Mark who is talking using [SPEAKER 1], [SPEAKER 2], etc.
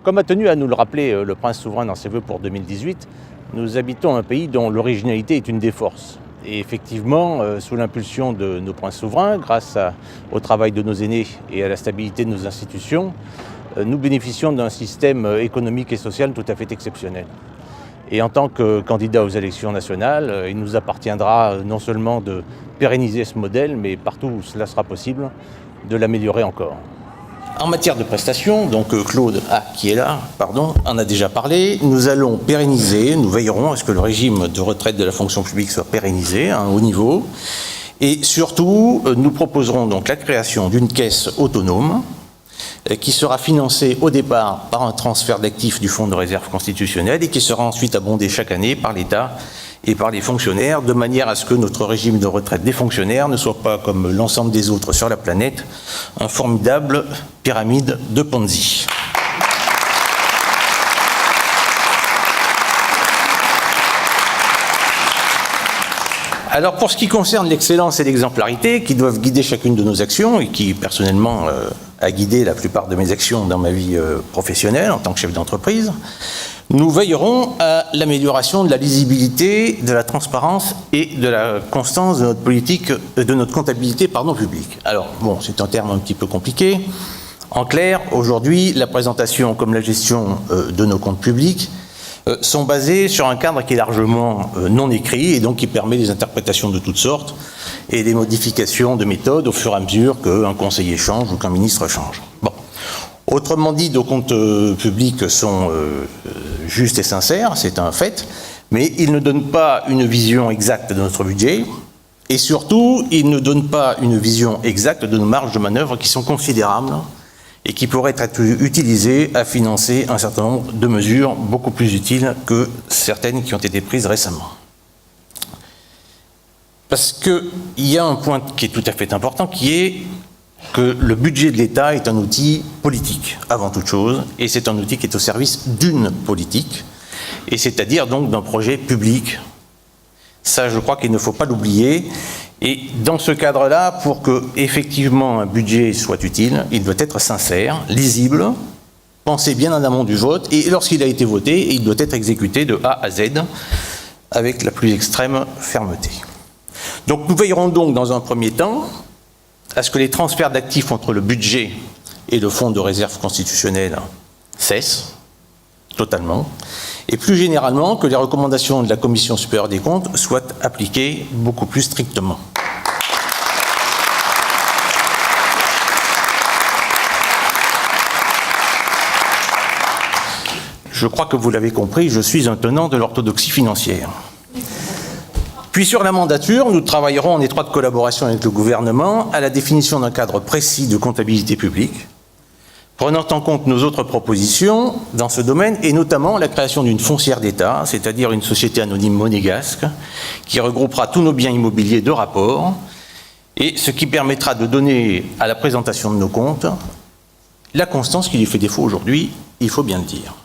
[SPEAKER 1] Comme a tenu à nous le rappeler le prince souverain dans ses vœux pour 2018, nous habitons un pays dont l'originalité est une des forces. Et effectivement, sous l'impulsion de nos princes souverains, grâce au travail de nos aînés et à la stabilité de nos institutions, nous bénéficions d'un système économique et social tout à fait exceptionnel. Et en tant que candidat aux élections nationales, il nous appartiendra non seulement de pérenniser ce modèle, mais partout où cela sera possible, de l'améliorer encore. En matière de prestations, donc Claude, qui est là, en a déjà parlé, nous allons pérenniser, nous veillerons à ce que le régime de retraite de la fonction publique soit pérennisé à un haut niveau. Et surtout, nous proposerons donc la création d'une caisse autonome qui sera financée au départ par un transfert d'actifs du fonds de réserve constitutionnelle et qui sera ensuite abondée chaque année par l'État et par les fonctionnaires, de manière à ce que notre régime de retraite des fonctionnaires ne soit pas, comme l'ensemble des autres sur la planète, un formidable pyramide de Ponzi. Alors pour ce qui concerne l'excellence et l'exemplarité qui doivent guider chacune de nos actions et qui personnellement a guidé la plupart de mes actions dans ma vie professionnelle en tant que chef d'entreprise, nous veillerons à l'amélioration de la lisibilité, de la transparence et de la constance de notre politique, de notre comptabilité publique. Alors bon, c'est un terme un petit peu compliqué. En clair, aujourd'hui, la présentation comme la gestion de nos comptes publics sont basés sur un cadre qui est largement non écrit et donc qui permet des interprétations de toutes sortes et des modifications de méthode au fur et à mesure qu'un conseiller change ou qu'un ministre change. Bon. Autrement dit, nos comptes publics sont justes et sincères, c'est un fait, mais ils ne donnent pas une vision exacte de notre budget et surtout, ils ne donnent pas une vision exacte de nos marges de manœuvre qui sont considérables et qui pourraient être utilisées à financer un certain nombre de mesures beaucoup plus utiles que certaines qui ont été prises récemment. Parce qu'il y a un point qui est tout à fait important, qui est que le budget de l'État est un outil politique, avant toute chose, et c'est un outil qui est au service d'une politique, et c'est-à-dire donc d'un projet public. Ça, je crois qu'il ne faut pas l'oublier. Et dans ce cadre-là, pour que effectivement un budget soit utile, il doit être sincère, lisible, pensé bien en amont du vote, et lorsqu'il a été voté, il doit être exécuté de A à Z avec la plus extrême fermeté. Donc nous veillerons donc dans un premier temps à ce que les transferts d'actifs entre le budget et le fonds de réserve constitutionnelle cessent totalement, et plus généralement que les recommandations de la Commission supérieure des comptes soient appliquées beaucoup plus strictement. Je crois que vous l'avez compris, je suis un tenant de l'orthodoxie financière. Puis sur la mandature, nous travaillerons en étroite collaboration avec le gouvernement à la définition d'un cadre précis de comptabilité publique, prenant en compte nos autres propositions dans ce domaine, et notamment la création d'une foncière d'État, c'est-à-dire une société anonyme monégasque, qui regroupera tous nos biens immobiliers de rapport, et ce qui permettra de donner à la présentation de nos comptes la constance qui lui fait défaut aujourd'hui, il faut bien le dire.